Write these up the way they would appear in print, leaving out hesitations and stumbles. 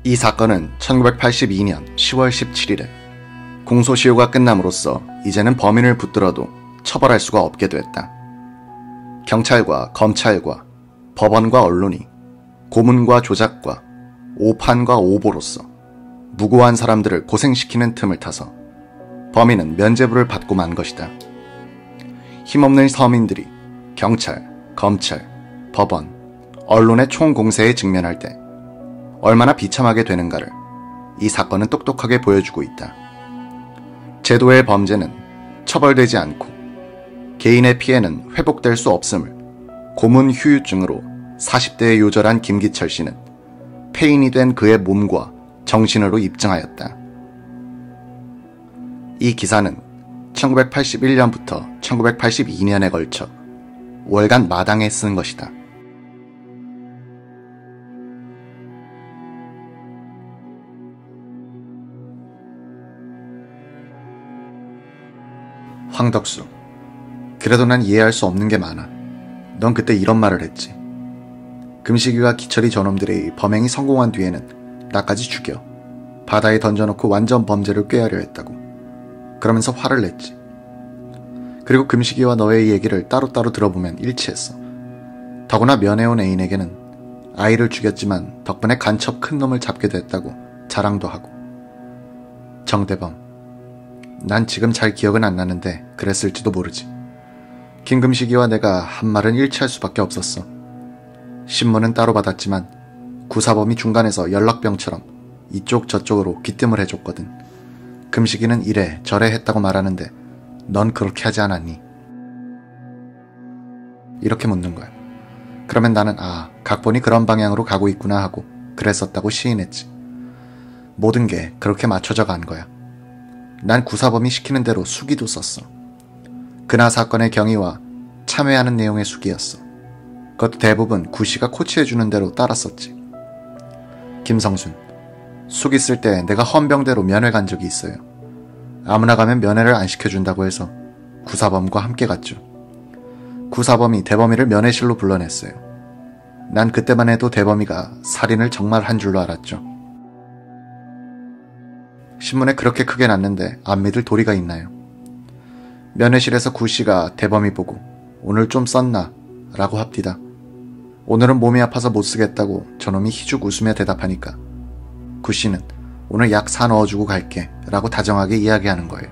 이 사건은 1982년 10월 17일에 공소시효가 끝남으로써 이제는 범인을 붙들어도 처벌할 수가 없게 됐다. 경찰과 검찰과 법원과 언론이 고문과 조작과 오판과 오보로서 무고한 사람들을 고생시키는 틈을 타서 범인은 면죄부를 받고 만 것이다. 힘없는 서민들이 경찰, 검찰, 법원, 언론의 총공세에 직면할 때 얼마나 비참하게 되는가를 이 사건은 똑똑하게 보여주고 있다. 제도의 범죄는 처벌되지 않고 개인의 피해는 회복될 수 없음을 고문 후유증으로 40대에 요절한 김기철 씨는 폐인이 된 그의 몸과 정신으로 입증하였다. 이 기사는 1981년부터 1982년에 걸쳐 월간 마당에 쓴 것이다. 황덕수, 그래도 난 이해할 수 없는 게 많아. 넌 그때 이런 말을 했지. 금식이와 기철이 저놈들의 범행이 성공한 뒤에는 나까지 죽여 바다에 던져놓고 완전 범죄를 꾀하려 했다고. 그러면서 화를 냈지. 그리고 금식이와 너의 얘기를 따로따로 들어보면 일치했어. 더구나 면회온 애인에게는 아이를 죽였지만 덕분에 간첩 큰 놈을 잡게 됐다고 자랑도 하고. 정대범, 난 지금 잘 기억은 안 나는데 그랬을지도 모르지. 김금식이와 내가 한 말은 일치할 수밖에 없었어. 신문은 따로 받았지만 구사범이 중간에서 연락병처럼 이쪽 저쪽으로 귀뜸을 해줬거든. 금식이는 이래 저래 했다고 말하는데 넌 그렇게 하지 않았니? 이렇게 묻는 거야. 그러면 나는 각본이 그런 방향으로 가고 있구나 하고 그랬었다고 시인했지. 모든 게 그렇게 맞춰져 간 거야. 난 구사범이 시키는 대로 수기도 썼어. 그나 사건의 경위와 참회하는 내용의 수기였어. 그것도 대부분 구씨가 코치해주는 대로 따랐었지. 김성순, 수기 쓸 때 내가 헌병대로 면회 간 적이 있어요. 아무나 가면 면회를 안 시켜준다고 해서 구사범과 함께 갔죠. 구사범이 대범이를 면회실로 불러냈어요. 난 그때만 해도 대범이가 살인을 정말 한 줄로 알았죠. 신문에 그렇게 크게 났는데 안 믿을 도리가 있나요? 면회실에서 구씨가 대범이 보고 오늘 좀 썼나? 라고 합디다. 오늘은 몸이 아파서 못 쓰겠다고 저놈이 희죽 웃으며 대답하니까 구씨는 오늘 약 사 넣어주고 갈게 라고 다정하게 이야기하는 거예요.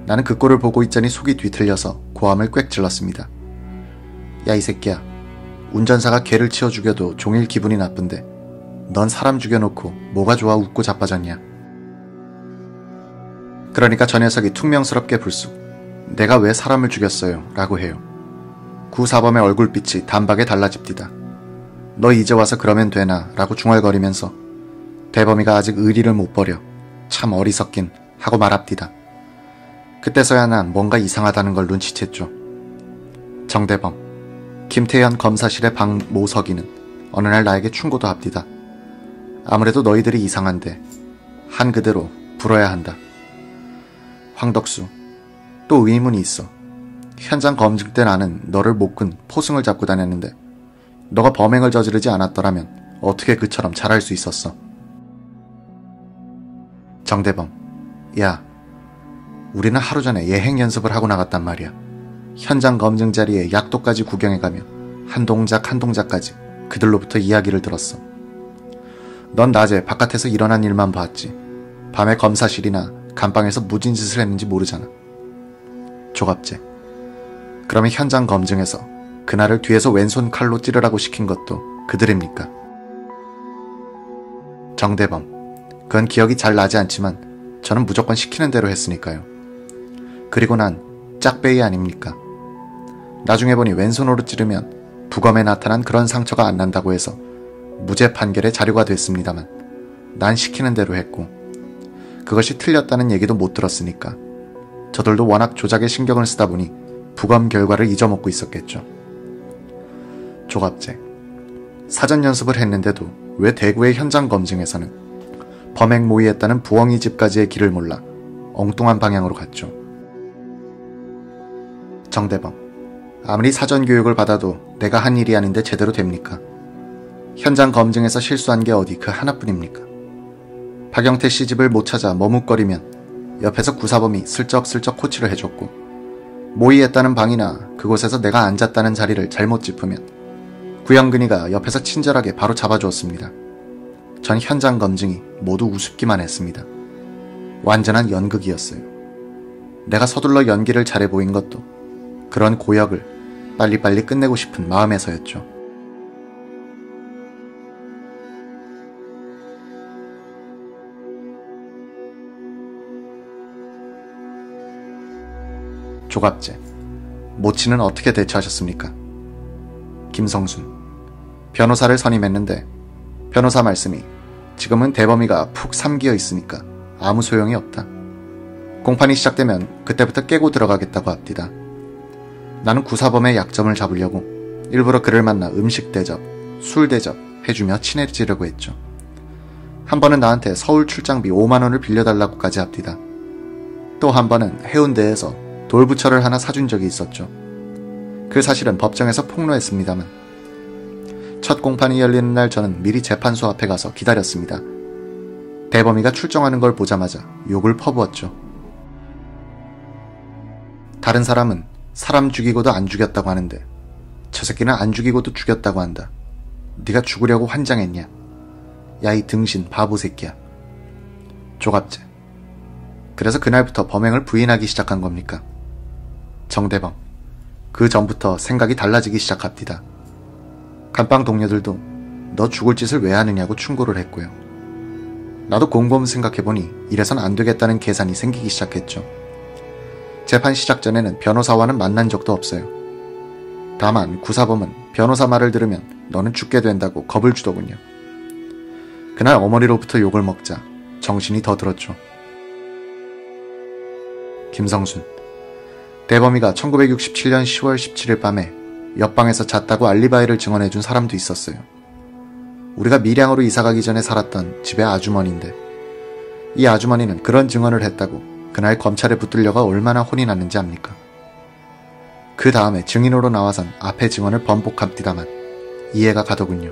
나는 그 꼴을 보고 있자니 속이 뒤틀려서 고함을 꽥 질렀습니다. 야, 이 새끼야. 운전사가 개를 치워 죽여도 종일 기분이 나쁜데 넌 사람 죽여놓고 뭐가 좋아 웃고 자빠졌냐. 그러니까 저 녀석이 퉁명스럽게 불쑥 내가 왜 사람을 죽였어요? 라고 해요. 구사범의 얼굴빛이 단박에 달라집디다. 너 이제 와서 그러면 되나? 라고 중얼거리면서 대범이가 아직 의리를 못 버려 참 어리석긴 하고 말합디다. 그때서야 난 뭔가 이상하다는 걸 눈치챘죠. 정대범, 김태현 검사실의 방 모석이는 어느 날 나에게 충고도 합디다. 아무래도 너희들이 이상한데 한 그대로 불어야 한다. 황덕수, 또 의문이 있어. 현장 검증 때 나는 너를 목근 포승을 잡고 다녔는데 너가 범행을 저지르지 않았더라면 어떻게 그처럼 잘할 수 있었어? 정대범, 야, 우리는 하루 전에 예행 연습을 하고 나갔단 말이야. 현장 검증 자리에 약도까지 구경해가며 한 동작 한 동작까지 그들로부터 이야기를 들었어. 넌 낮에 바깥에서 일어난 일만 봤지. 밤에 검사실이나 감방에서 무슨 짓을 했는지 모르잖아. 조갑제, 그러면 현장 검증에서 그날을 뒤에서 왼손 칼로 찌르라고 시킨 것도 그들입니까? 정대범, 그건 기억이 잘 나지 않지만 저는 무조건 시키는 대로 했으니까요. 그리고 난 짝배이 아닙니까? 나중에 보니 왼손으로 찌르면 부검에 나타난 그런 상처가 안 난다고 해서 무죄 판결의 자료가 됐습니다만 난 시키는 대로 했고 그것이 틀렸다는 얘기도 못 들었으니까 저들도 워낙 조작에 신경을 쓰다 보니 부검 결과를 잊어먹고 있었겠죠. 조갑제, 사전 연습을 했는데도 왜 대구의 현장 검증에서는 범행 모의했다는 부엉이 집까지의 길을 몰라 엉뚱한 방향으로 갔죠. 정대범, 아무리 사전 교육을 받아도 내가 한 일이 아닌데 제대로 됩니까? 현장 검증에서 실수한 게 어디 그 하나뿐입니까? 박영태 씨 집을 못 찾아 머뭇거리면 옆에서 구사범이 슬쩍슬쩍 코치를 해줬고, 모의했다는 방이나 그곳에서 내가 앉았다는 자리를 잘못 짚으면 구영근이가 옆에서 친절하게 바로 잡아주었습니다. 전 현장 검증이 모두 우습기만 했습니다. 완전한 연극이었어요. 내가 서둘러 연기를 잘해 보인 것도 그런 고역을 빨리빨리 끝내고 싶은 마음에서였죠. 조갑제, 모치는 어떻게 대처하셨습니까? 김성순, 변호사를 선임했는데 변호사 말씀이 지금은 대범이가 푹 삼기어 있으니까 아무 소용이 없다. 공판이 시작되면 그때부터 깨고 들어가겠다고 합디다. 나는 구사범의 약점을 잡으려고 일부러 그를 만나 음식 대접, 술 대접 해주며 친해지려고 했죠. 한 번은 나한테 서울 출장비 5만 원을 빌려달라고까지 합디다. 또 한 번은 해운대에서 돌부처를 하나 사준 적이 있었죠. 그 사실은 법정에서 폭로했습니다만, 첫 공판이 열리는 날 저는 미리 재판소 앞에 가서 기다렸습니다. 대범이가 출정하는 걸 보자마자 욕을 퍼부었죠. 다른 사람은 사람 죽이고도 안 죽였다고 하는데 저 새끼는 안 죽이고도 죽였다고 한다. 네가 죽으려고 환장했냐? 야, 이 등신 바보 새끼야. 조갑제, 그래서 그날부터 범행을 부인하기 시작한 겁니까? 정대범, 그 전부터 생각이 달라지기 시작합니다. 감방 동료들도 너 죽을 짓을 왜 하느냐고 충고를 했고요. 나도 곰곰 생각해보니 이래선 안 되겠다는 계산이 생기기 시작했죠. 재판 시작 전에는 변호사와는 만난 적도 없어요. 다만 구사범은 변호사 말을 들으면 너는 죽게 된다고 겁을 주더군요. 그날 어머니로부터 욕을 먹자 정신이 더 들었죠. 김성순, 대범이가 1967년 10월 17일 밤에 옆방에서 잤다고 알리바이를 증언해준 사람도 있었어요. 우리가 밀양으로 이사가기 전에 살았던 집의 아주머니인데, 이 아주머니는 그런 증언을 했다고 그날 검찰에 붙들려가 얼마나 혼이 났는지 압니까? 그 다음에 증인으로 나와선 앞에 증언을 번복합디다만 이해가 가더군요.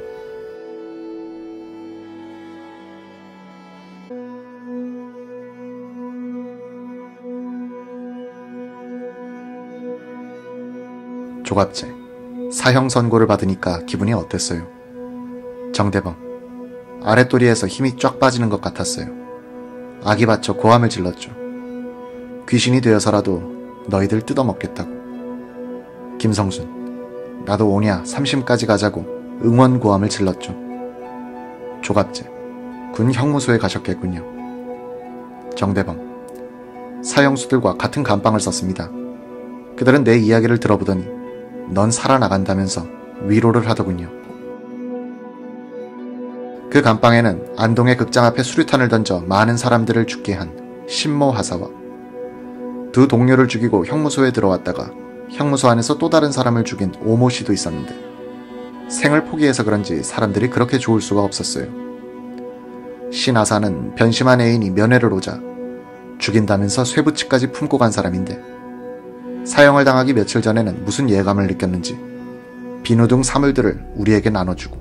조갑제, 사형 선고를 받으니까 기분이 어땠어요? 정대범, 아랫도리에서 힘이 쫙 빠지는 것 같았어요. 악이 받쳐 고함을 질렀죠. 귀신이 되어서라도 너희들 뜯어먹겠다고. 김성순, 나도 오냐 3심까지 가자고 응원 고함을 질렀죠. 조갑제, 군 형무소에 가셨겠군요. 정대범, 사형수들과 같은 감방을 썼습니다. 그들은 내 이야기를 들어보더니 넌 살아나간다면서 위로를 하더군요. 그 감방에는 안동의 극장 앞에 수류탄을 던져 많은 사람들을 죽게 한 신모 하사와 두 동료를 죽이고 형무소에 들어왔다가 형무소 안에서 또 다른 사람을 죽인 오모 씨도 있었는데, 생을 포기해서 그런지 사람들이 그렇게 좋을 수가 없었어요. 신 하사는 변심한 애인이 면회를 오자 죽인다면서 쇠붙이까지 품고 간 사람인데, 사형을 당하기 며칠 전에는 무슨 예감을 느꼈는지 비누 등 사물들을 우리에게 나눠주고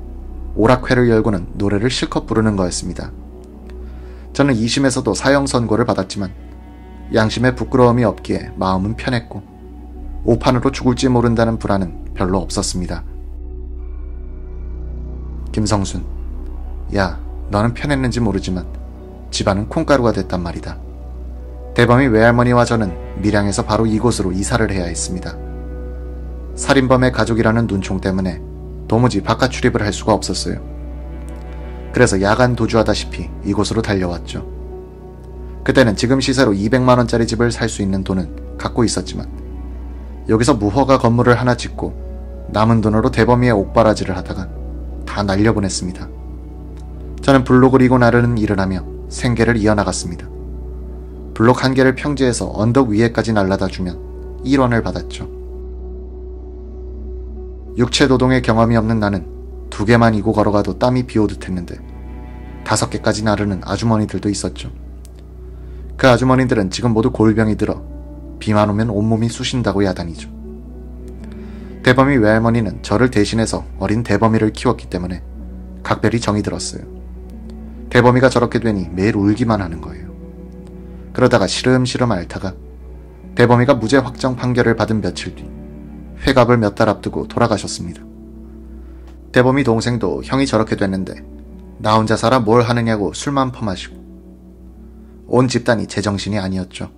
오락회를 열고는 노래를 실컷 부르는 거였습니다. 저는 2심에서도 사형 선고를 받았지만 양심에 부끄러움이 없기에 마음은 편했고 오판으로 죽을지 모른다는 불안은 별로 없었습니다. 김성순, 야, 너는 편했는지 모르지만 집안은 콩가루가 됐단 말이다. 대범이 외할머니와 저는 밀양에서 바로 이곳으로 이사를 해야 했습니다. 살인범의 가족이라는 눈총 때문에 도무지 바깥 출입을 할 수가 없었어요. 그래서 야간 도주하다시피 이곳으로 달려왔죠. 그때는 지금 시세로 200만원짜리 집을 살 수 있는 돈은 갖고 있었지만 여기서 무허가 건물을 하나 짓고 남은 돈으로 대범이의 옥바라지를 하다가 다 날려보냈습니다. 저는 블록을 이고 나르는 일을 하며 생계를 이어나갔습니다. 블록 한 개를 평지에서 언덕 위에까지 날라다 주면 1원을 받았죠. 육체노동의 경험이 없는 나는 2개만 이고 걸어가도 땀이 비오듯 했는데 5개까지 나르는 아주머니들도 있었죠. 그 아주머니들은 지금 모두 골병이 들어 비만 오면 온몸이 쑤신다고 야단이죠. 대범이 외할머니는 저를 대신해서 어린 대범이를 키웠기 때문에 각별히 정이 들었어요. 대범이가 저렇게 되니 매일 울기만 하는 거예요. 그러다가 시름시름 앓다가 대범이가 무죄 확정 판결을 받은 며칠 뒤 회갑을 몇 달 앞두고 돌아가셨습니다. 대범이 동생도 형이 저렇게 됐는데 나 혼자 살아 뭘 하느냐고 술만 퍼마시고 온 집단이 제정신이 아니었죠.